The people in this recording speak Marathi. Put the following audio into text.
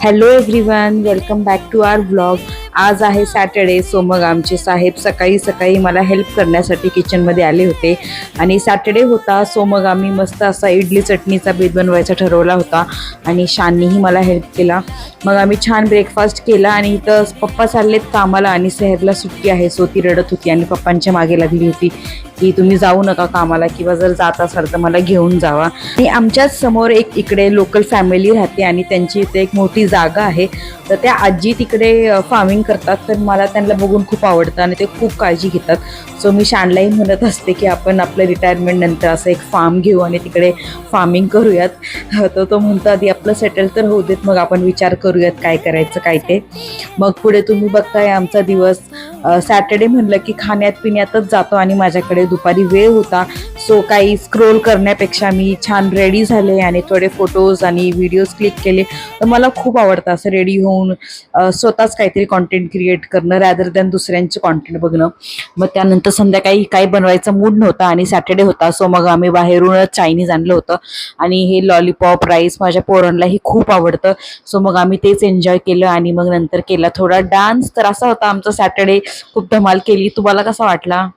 Hello everyone, welcome back to our vlog. आज आहे सॅटर्डे. सो मग आमचे साहेब सकाळी सकाळी मला हेल्प करण्यासाठी किचनमध्ये आले होते आणि सॅटर्डे होता. सो मग आम्ही मस्त असा इडली चटणीचा बेत बनवायचा ठरवला होता आणि शाननीही मला हेल्प केला. मग आम्ही छान ब्रेकफास्ट केला आणि इथं पप्पा चाललेत कामाला आणि साहेबला सुट्टी आहे. सो ती रडत होती आणि पप्पांच्या मागे लागली होती की तुम्ही जाऊ नका कामाला किंवा जर जात असाल तर मला घेऊन जावा. आणि आमच्याच समोर एक इकडे लोकल फॅमिली राहते आणि त्यांची इथे एक मोठी जागा आहे. तर त्या आजी तिकडे फार्मिंग करतात. तर मला त्यांना बघून खूप आवडतं आणि ते खूप काळजी घेतात. सो मी शानलाही म्हणत असते की आपण आपलं रिटायरमेंट नंतर असं एक फार्म घेऊ आणि तिकडे फार्मिंग करूयात. तर तो म्हणतो आधी आपलं सेटल तर होऊ देत, मग आपण विचार करूयात काय करायचं काय ते. मग पुढे तुम्ही बघताय आमचा दिवस. सॅटर्डे म्हणलं की खाण्यात पिण्यातच जातो आणि माझ्याकडे दुपारी वेळ होता. सो काही स्क्रोल करण्यापेक्षा मी छान रेडी झाले आणि थोडे फोटोज आणि व्हिडिओज क्लिक केले. तर मला खूप आवडतं असं रेडी होऊन स्वतःच काहीतरी कॉन्टेंट क्रिएट करणं रॅदर दॅन दुसऱ्यांचे कॉन्टेंट बघणं. मग त्यानंतर संध्याकाळी काही बनवायचा मूड नव्हता आणि सॅटर्डे होता. सो मग आम्ही बाहेरूनच चायनीज आणलं होतं आणि हे लॉलीपॉप राईस माझ्या पोरांनाही खूप आवडतं. सो मग आम्ही तेच एन्जॉय केलं आणि मग नंतर केला थोडा डान्स. तर असा होता आमचा सॅटर्डे. खूप धमाल केली. तुम्हाला कसा वाटला?